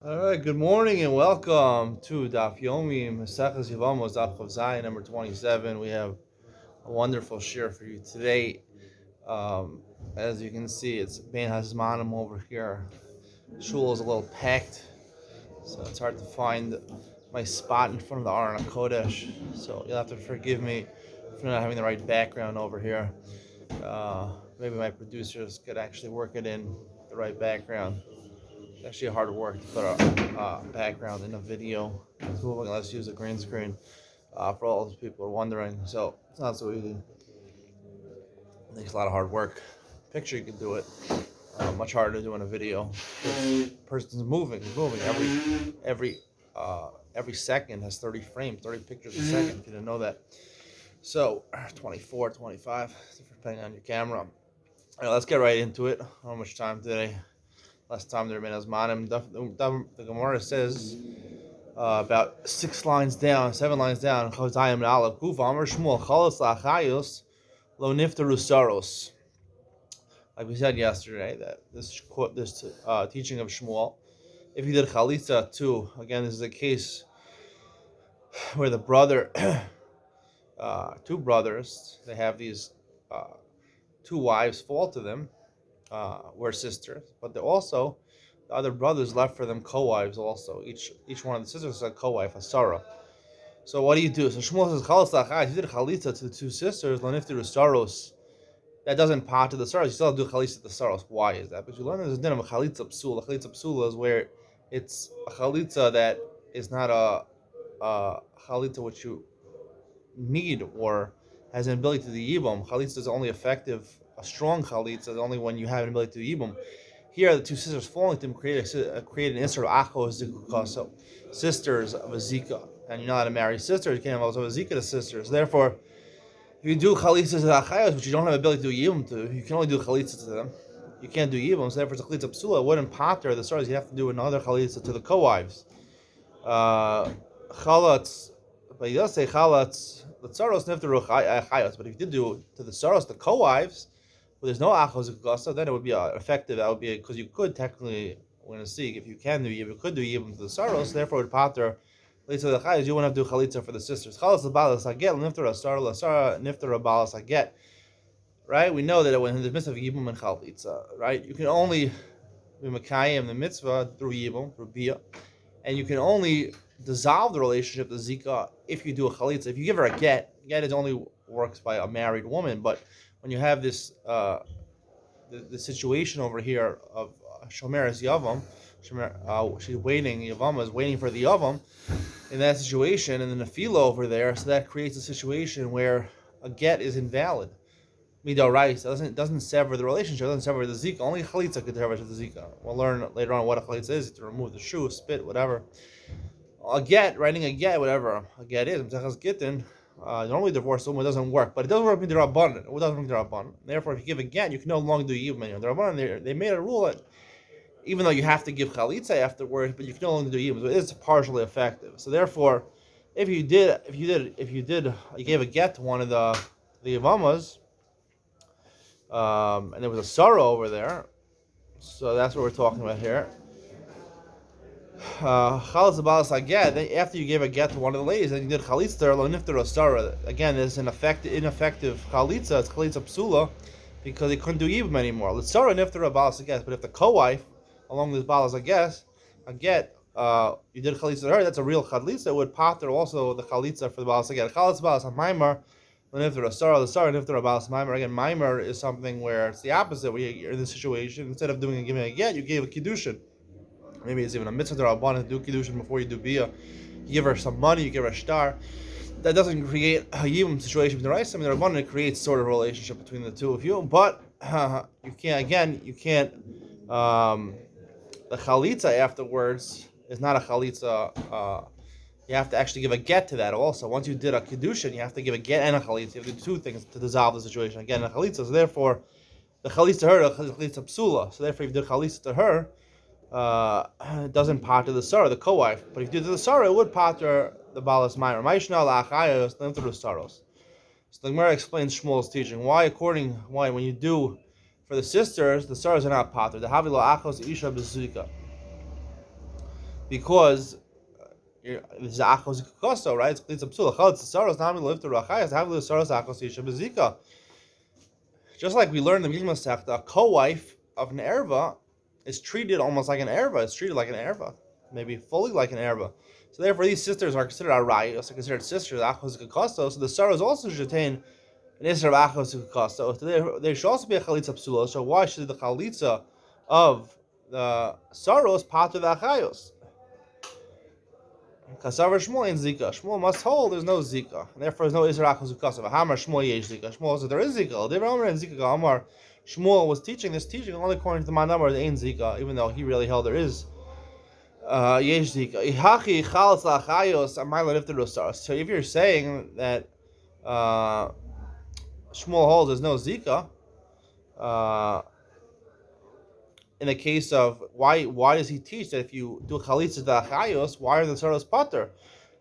All right, good morning and welcome to Daf Yevamos, Daf Zayin, number 27. We have a wonderful shiur for you today. Um, as you can see, it's Ben Hazmanim over here. Shul is a little packed, so it's hard to find my spot in front of the Aron Kodesh. So you'll have to forgive me for not having the right background over here. Maybe my producers could actually work it in the right background. It's actually hard work to put a background in a video. Let's use a green screen. For all those people who are wondering, so it's not so easy. It takes a lot of hard work. Picture you can do it. Much harder to do in a video. The person's moving, every second has 30 frames, 30 pictures a second. If you didn't know that. So 24, 25, depending on your camera. All right, let's get right into it. How much time today? Last time there been Azmanim. The Gemara says about 7 lines down. Chazayim and Aleph. Kufa Amar Shmuel Chalas Lachayos Lo Niftaru Saros. Like we said yesterday, that this teaching of Shmuel, if you did chalitza too, again, this is a case where the brother, two brothers, they have these two wives fall to them. Were sisters, but they also the other brothers left for them co-wives also. Each one of the sisters is a co-wife, a Sarah. So what do you do? So Shmuel says, "Chalas lachai." You did chalitza to the two sisters, laniftiru saros. That doesn't part to the saros. You still have to do chalitza to the saros. Why is that? Because you learn there's a din of a chalitza psula. A chalitza psula is where it's a chalitza that is not a chalitza which you need or has an ability to the yibum. Chalitza is only effective. A strong chalitza is only when you have an ability to the yibum. Here, the two sisters falling to him create an isser of acho zikuka, so sisters of a zika, and you're not allowed to marry sisters. You can't have also a zika to sisters. Therefore, if you do chalitzas to the achayos, which you don't have the ability to do yibum to, you can only do chalitzas to them. You can't do yibum, so therefore it's a chalitza psula. It wouldn't pater the stars. You have to do another chalitza to the co-wives. Chalatz, but he does say chalatz. The tsaros niftaru achayos, but if you did do to the tsaros, the co-wives, well, there's no achos ukasa, then it would be effective. That would be because you could technically, we're going to see if you can do you could do yibum to the saros. Therefore, with pater, leads to the chayos, you wouldn't have to do chalitza for the sisters. Chalas the balas aget niftar asar lasara niftar balas aget. Right? We know that when in the midst of yibum and chalitza, right, you can only be makayim the mitzvah through yibum through bia, and you can only dissolve the relationship, the zika, if you do a chalitza. If you give her a get it only works by a married woman, but when you have this the situation over here of Shomer's Yavam, she's waiting, Yevamos is waiting for the Yavam in that situation, and then the Philo over there, so that creates a situation where a get is invalid. Midorais doesn't sever the relationship, doesn't sever the zika. Only chalitza could sever the zika. We'll learn later on what a chalitza is, to remove the shoe, spit, whatever. A get, writing a get, whatever a get is, normally divorce woman doesn't work, but it doesn't work with the rabbanon. It doesn't work with the rabbanon. Therefore, if you give a get, you can no longer do yibum anymore. The rabbanon they made a rule that even though you have to give chalitza afterwards, but you can no longer do yibum. So it is partially effective. So therefore, if you gave a get to one of the Yevamos, and there was a sorrow over there, so that's what we're talking about here. Chalas balas aget. Then after you gave a get to one of the ladies, then you did chalitza lo niftar asara. Again, it's an ineffective chalitza. It's chalitza psula because they couldn't do yibum anymore. L'tzara niftar balas aget. But if the co-wife, along with balas aget, you did chalitza to her. That's a real chalitza. It would pater also the chalitza for the balas aget. Chalas balas maimar lo niftar asara. L'tzara niftar balas maimar. Again, maimar is something where it's the opposite. Where you're in this situation, instead of giving a get, you gave a kiddushin. Maybe it's even a mitzvah to rabbanon to do kiddushin before you do bia. You give her some money, you give her a star. That doesn't create a yibum situation with the rice. I mean, the rabbanon creates sort of a relationship between the two of you, but you can't. Again, you can't. The chalitza afterwards is not a chalitza. You have to actually give a get to that also. Once you did a kiddushin, you have to give a get and a chalitza. You have to do two things to dissolve the situation. Again, a chalitza. So therefore, the chalitza to her, the chalitza psula. So therefore, if you did chalitza to her, it doesn't pater the Sarah, the co-wife. But if you did the Sarah, it would pater the Balas Maimer. So the Gemara explains Shmuel's teaching. Why when you do for the sisters, the Sarahs are not pater. The Havilo Achos Isha Bezika. because this is achos koso, right? It's chlitza psula. Chalitza saros nami lift the rachayos. Have the saros achos yisha bezika. Just like we learned in the Mishnah Masechta, a co-wife of an erva is treated almost like an erva. It's treated like an erva, maybe fully like an erva. So therefore, these sisters are considered arayos, are considered sisters achos koso. So the saros also should attain an isra of achos koso. So there should also be a chalitza psula. So why should the chalitza of the saros pater the achayos? Kasavar Shmuel in Zika. Shmuel must hold there's no Zika. And therefore there's no Isra Achos Ukasav. Hamar Shmuel yesh Zika. Shmuel said there is Zika. Devar and Zika Amar. Shmuel was teaching this teaching only according to the Manamar there ain't Zika, even though he really held there is yesh Zika. Ihachi Chalas Lachayos Amayla Nifterusar. So if you're saying that Shmuel holds there's no Zika, in the case of why does he teach that if you do chalitza to achayos, why are the saros pater?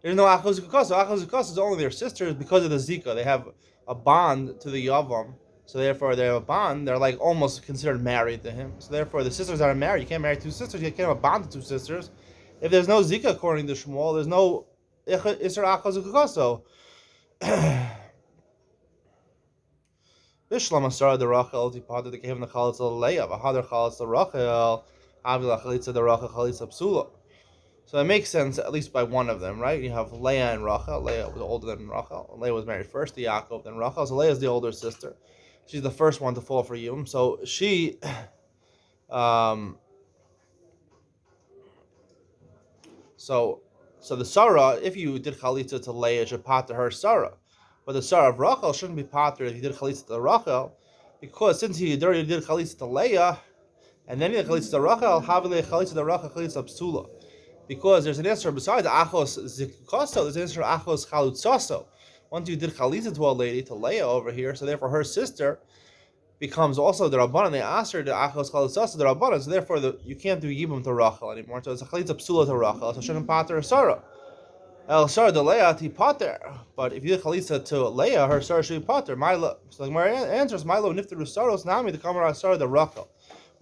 There's no achos ukasa. Achos ukasa is only their sisters because of the zika. They have a bond to the yavam, so therefore they have a bond. They're like almost considered married to him. So therefore the sisters that are married, you can't marry two sisters. You can't have a bond to two sisters. If there's no zika according to Shmuel, there's no isra achos ukasa. Bishlam Asara the Rachel, Tipada the Cave in the Chalitza Leia, Vahadar Chalitza Rachel, Avila Chalitza the Rachel, Chalitza Psula. So it makes sense, at least by one of them, right? You have Leah and Rachel. Leah was older than Rachel. Leah was married first to Yaakov, then Rachel. So Leah is the older sister. She's the first one to fall for Yom. So she, so the Sarah, if you did Chalitza to Leah, it should pat to her Sarah. But the Sarah of Rachel shouldn't be pater if you did chalitza to Rachel, because since he already did chalitza to Leah, and then he did chalitza to Rachel, havile chalitza to Rachel chalitza psula, because there's an answer besides achos zikukoso, there's an answer achos chalutzoso. Once you did chalitza to a lady, to Leah over here, so therefore her sister becomes also the rabbanan. They asked her to achos chalutzoso the rabbanan, so therefore you can't do yibum to Rachel anymore. So it's a chalitza psula to Rachel, so shouldn't pater Sarah. El Sarah de Leah ti pater, but if you did chalitza to Leah, her Sarah should be pater. Milo, so my answer is Milo nifteru saros nami the kamar Sarah de Rachel.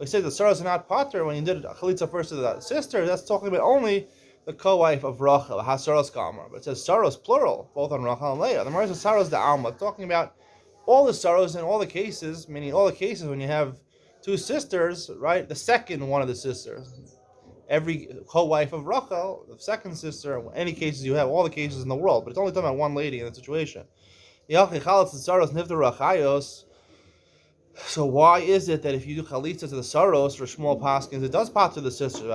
We say the saros are not pater when you did chalitza first to the sister. That's talking about only the co-wife of Rachel, hasaros kamar. But it says saros plural, both on Rachel and Leah. The Gemara says saros de alma, talking about all the saros in all the cases, meaning all the cases when you have two sisters, right? The second one of the sisters. Every co-wife of Rachel, the second sister, any cases you have, all the cases in the world, but it's only talking about one lady in that situation. So why is it that if you do chalitza to the saros or small paskins, it does pater the sisters?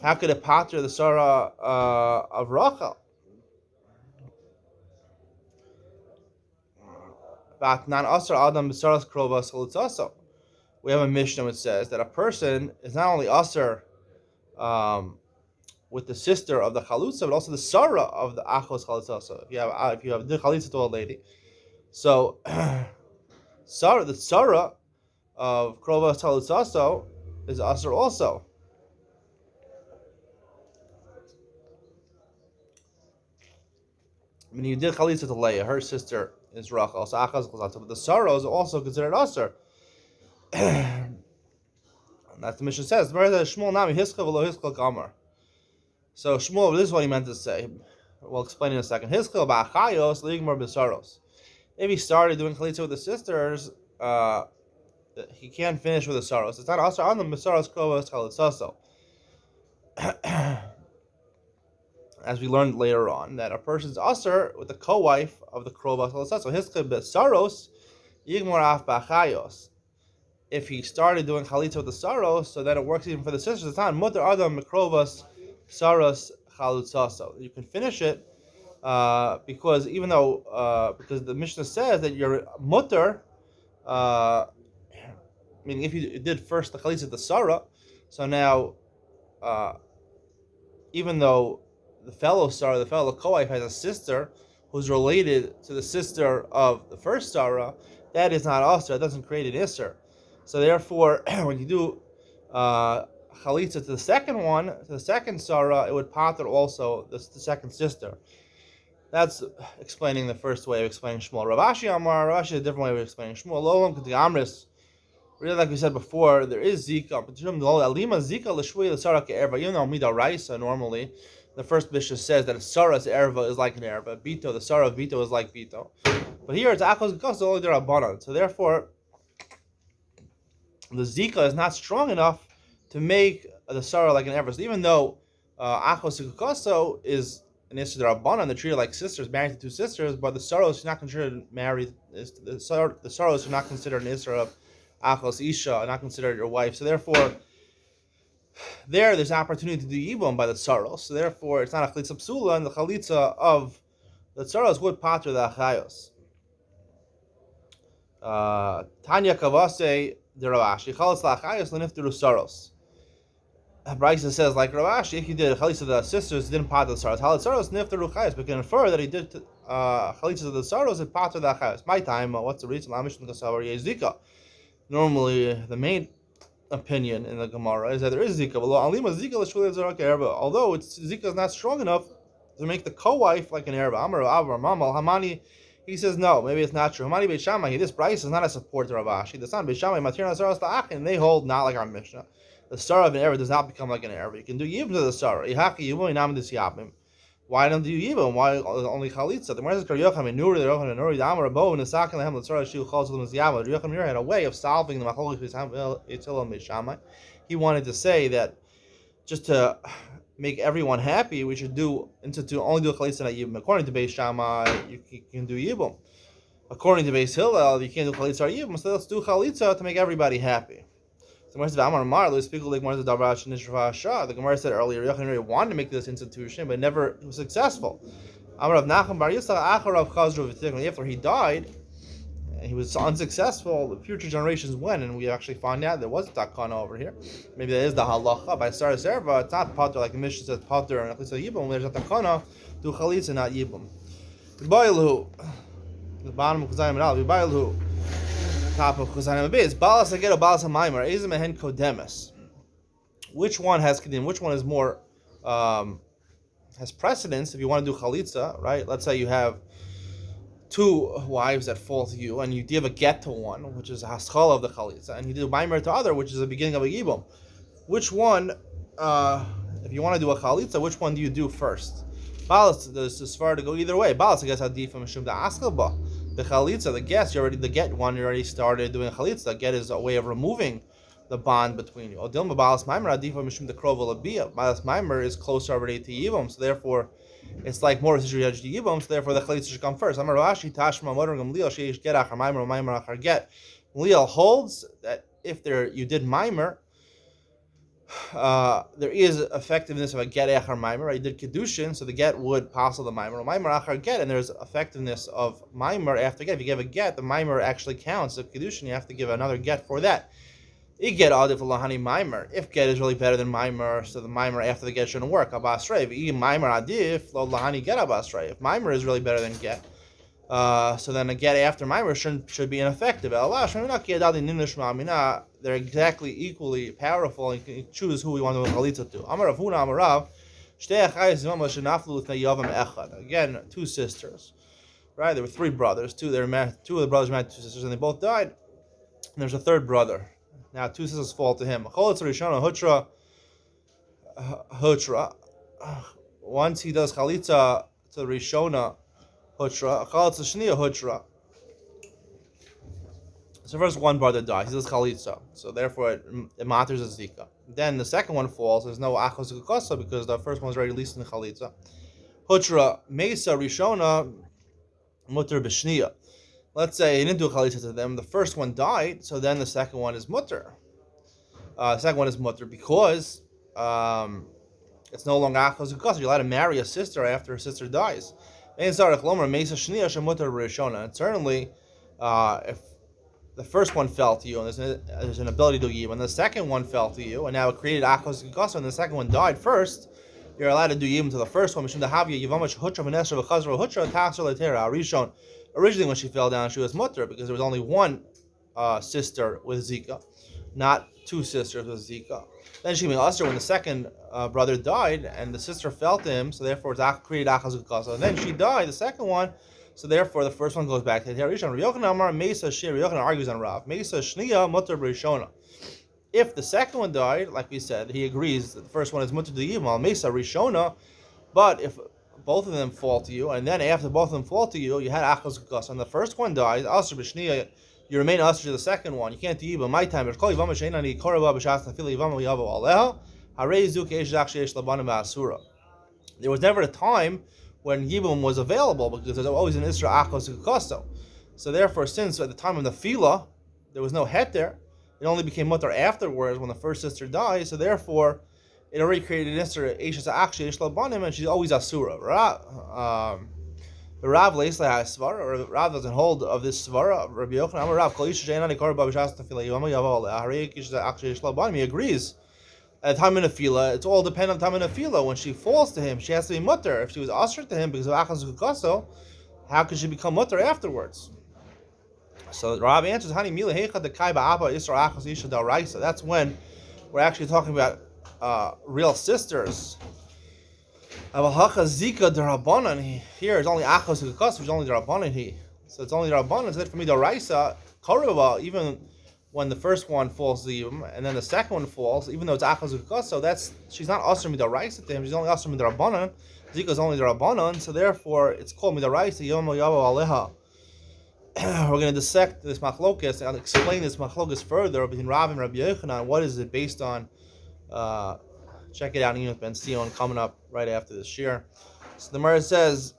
How could it pater the Sarah of Rachel? We have a Mishnah which says that a person is not only Asr with the sister of the Chalutza, but also the Sarah of the Achos Chalutza. So if you have the Chalutza to a lady, so the Sarah of Krova Chalutza is Asr also. I mean, you did Chalitza to Leah, her sister is Rachel, so Achaz Chalutza, but the Sarah is also considered Asr. And that's the Mishnah says. Shmuel nami hiska v'lo hiska gamar. So Shmuel, this is what he meant to say. We'll explain in a second. Hiska ba'achayos ligmar b'saros. If he started doing chalitza with the sisters, he can't finish with the saros. It's not also on the b'saros krovos chalitzaso. As we learned later on, that a person's asr with the co-wife of the krovos chalitzaso. Hiska b'saros yigmar af ba'achayos. If he started doing chalitza with the saros, so then it works even for the sisters. It's not mutter adam mikrovas saros chalutzaso. You can finish it because even though because the Mishnah says that your mutter, meaning if you did first the chalitza with the sarah, so now even though the fellow co-wife has a sister who's related to the sister of the first sarah, that is not asr. It doesn't create an isser. So therefore, when you do chalitza to the second one, to the second sarah, it would pater also the second sister. That's explaining the first way of explaining Shmuel. Rav Ashi is a different way of explaining Shmuel. Really, like we said before, there is Zika. But even though Mida Raisa normally, the first Mishnah says that a Sarah's erva is like an erva. Bito, the Sarah of Bito is like Bito. But here it's Achos Gekasa, only the Rabbanan. So therefore, the Zika is not strong enough to make the Sarah like an erva. So even though Achos Gekasa is an Isra Rabbanan, they're treated like sisters, married to two sisters, but the Saros is not considered married. The Saros are not considered an Isra of Achos Isha, not considered your wife. So therefore, there's an opportunity to do Yibum by the Saros. So therefore, it's not a Chalitza Psula, and the Chalitza of the Saros would pater the Achayos. Tanya Kavase the Ravashi Chalitza Achayos Lenifteru Saros. Brisa says, like Ravashi, if he did Chalitza of the sisters, he didn't pater the Saros. Halit Saros Nifteru Chayos. We can infer that he did Chalitza of the Saros and pater the Achayos. My time, what's the reason? Lamishn Kasavar Yezika. Normally, the main opinion in the Gemara is that there is Zika. Although Zika is not strong enough to make the co-wife like an Arab. Amar Avar Mamal Hamani, he says no, maybe it's not true. Hamani Beit Shammai, this Bryce is not a support to Ravashi. The son Beit Shammai Matir Saras Ta'ach, and they hold not like our Mishnah. The Sarah of an Arab does not become like an Arab. You can do Yibum to the Sarah. Why don't you Yibum? Why only Chalitza? The Gemara says Yocham and Nuri, the Yocham and Nuri, the Amar Abo, and the Sakin Lehem, the Sarah Shiu calls them as Yavah. Yocham had a way of solving the Machlokes Yitzil Beit Shammai. He wanted to say that just to make everyone happy, we should only do a Chalitza, not Yibum. According to Beit Shammai, you can do Yibum. According to Beis Hillel, you can't do Chalitza or Yibum, so let's do Chalitza to make everybody happy. The Gemara said earlier, Yochanan wanted to make this institution, but never was successful. After he died, he was unsuccessful. The future generations went, and we actually find out there was a takana over here. Maybe that is the halacha by Saras Erva. It's not pater like the Mishnah says pater and Chalitza Yibum. There's a takana do Chalitza, not Yibum. The bottom of Chazayim and Al. Top of Chazayim Abiz. Balas Agero, Balas HaMaimer. Ezem Ehen Kodemes. Which one has Kedim? Which one is more, has precedence if you want to do Chalitza, right? Let's say you have two wives that fall to you, and you give a get to one, which is a haschala of the Chalitza, and you do Maimer to other, which is the beginning of a Yibum. Which one, if you want to do a Chalitza, which one do you do first? Balas, there's this far to go either way. Balas, I guess, Hadif and Mishum da Askalba. The Chalitza, the guest, you already started doing Chalitza. The get is a way of removing the bond between you. Odilma Balas Maimer, Hadif and Mishum da Kroval Abiyah. Balas Maimer is closer already to Yibum, so therefore, it's like more situation to Yibum, so therefore the Chalitza should come first. Amar Rashi, Tashma, Modern Gamliel, Sheish Get Achar Maimer, Maimer Achar Get. Gamliel holds that if you did Maimer, there is effectiveness of a get echar maimer. Right? You did kedushin, so the get would passel the maimer. Maimer achar get, and there's effectiveness of maimer after get. If you give a get, the maimer actually counts. If kedushin, you have to give another get for that. You get adif lahani maimer. If get is really better than maimer, so the maimer after the get shouldn't work. Abasrei. If maimer adif lo lahani get abasrei. If maimer is really better than get, so then a get after maimer should be ineffective. They're exactly equally powerful, and you can choose who we want to chalitza to. Amar Rav Huna, Amar Rav, again, two sisters, right? There were three brothers. Two of the brothers married two sisters, and they both died. And there's a third brother. Now, two sisters fall to him. Once he does chalitza to Rishona Hutra, chalitza shniya Hutra. So first one brother dies, he does chalitza, so therefore it matters as zika. Then the second one falls, there's no achos gekasa because the first one's already released in the chalitza. Hutra mesa rishona mutter b'shniya. Let's say he didn't do a chalitza to them, the first one died, so then the second one is mutter. The second one is mutter because it's no longer achos gekasa. You're allowed to marry a sister after a sister dies. And certainly, if the first one fell to you, and there's an ability to give, and the second one fell to you, and now it created achos gekasa, and the second one died first, you're allowed to do yibum to the first one. Originally, when she fell down, she was mutter because there was only one sister with zika, not two sisters with zika. Then she became usher when the second brother died, and the sister fell to him, so therefore it's created achos gekasa. And then she died, the second one, So therefore, the first one goes back to the Rishon. Rabbi Yochanan Amar Mesa Shir. Rabbi Yochanan argues on Rav. Mesa Shniya Mutter Rishona. If the second one died, like we said, he agrees that the first one is Mutter to Yimal Mesa Rishona. But if both of them fall to you, and then after both of them fall to you, you had Achos Kukas, and the first one dies, Asr B'Shniya, you remain Asr to the second one. You can't do Yiba. My time. There was never a time when Yibum was available because there's always an Isra Achos Kukaso. So therefore, since at the time of the Fila, there was no het there, it only became mutter afterwards when the first sister died. So therefore, it already created an Isra Eishes Achshi Eish Labanim, and she's always Asura. The Rav Leisley has Svara, or Rav doesn't hold of this Svara. Rabbi Yochanan Amar Rav Kol Isha She'enani Korah B'Bishas Tefila Yivama Yaval Harei Eishes Achshi Eish Labanim. He agrees. At the time in a fila, it's all dependent on the time in a fila. When she falls to him, she has to be mutter. If she was asr to him because of achas kukaso, how could she become mutter afterwards? So the Rav answers, "Hani mila heicha dekai ba'apa isra achas isha da'raisa." That's when we're actually talking about real sisters. Avahacha zika derabanan. Here it's only achas kukaso, which is only derabanan. So it's only derabanan. So that for me da'raisa korava even. When the first one falls to Yibam, and then the second one falls, even though it's Achaz Ukas, so she's not Asr Midaraisa to him, she's only Asr Midarabanan. Zika is only Darabanan, so therefore it's called Midaraisa, Yom Yavo Aleha. We're going to dissect this Machlokes and explain this Machlokes further between Rav and Rabbi Yochanan. What is it based on? Check it out in Yunus Ben Sion coming up right after this shiur. So the Gemara says,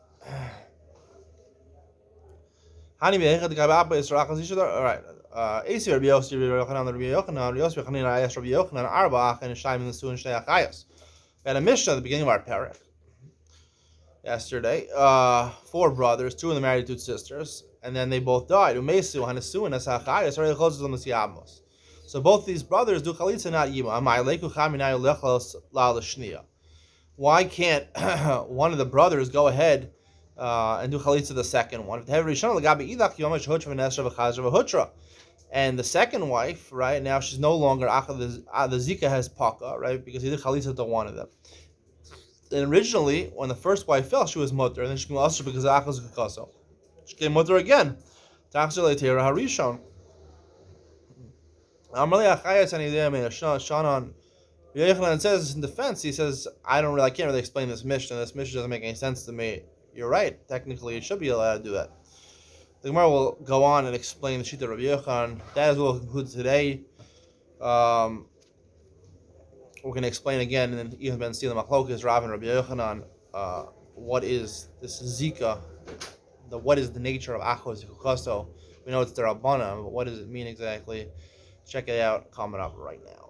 Hani Mehecha de Kababa is Rachaz Yishadar. All right. Asi Rabbi Yossi, Rabbi Yochanan, Rabbi Yochanan, Yossi Bechanina, Ayash, Rabbi Yochanan, Arba, and Shaim in the Su and Shnei Achayos. We had a Mishnah at the beginning of our parak yesterday. 4 brothers, 2 of them married 2 sisters, and then they both died. Umesu, Hanasu, and Asachayos, already closes them to Yevamos. So both these brothers do Chalitza, not Yima. Why can't one of the brothers go ahead and do Chalitza the second one? And the second wife, right, now she's no longer the Zika has Paka, right, because he did Chalitza to one of them. And originally, when the first wife fell, she was mutter, and then she came also because of Achaz Kukaso. She came mutter again. Tachzir Leitera Harishon. Amalei Achayas and Idea Shanan. Yochanan says in defense, he says, I can't really explain this Mishnah. This Mishnah doesn't make any sense to me. You're right. Technically, you should be allowed to do that. The Gemara will go on and explain the Shita of Rabbi Yochanan. That is what we'll conclude today. We're going to explain again in Even Ben Sila Machlokas, Rav and Rabbi Yochanan, what is this Zika, what is the nature of Achos Kukaso. We know it's the Rabbana, but what does it mean exactly? Check it out, comment up right now.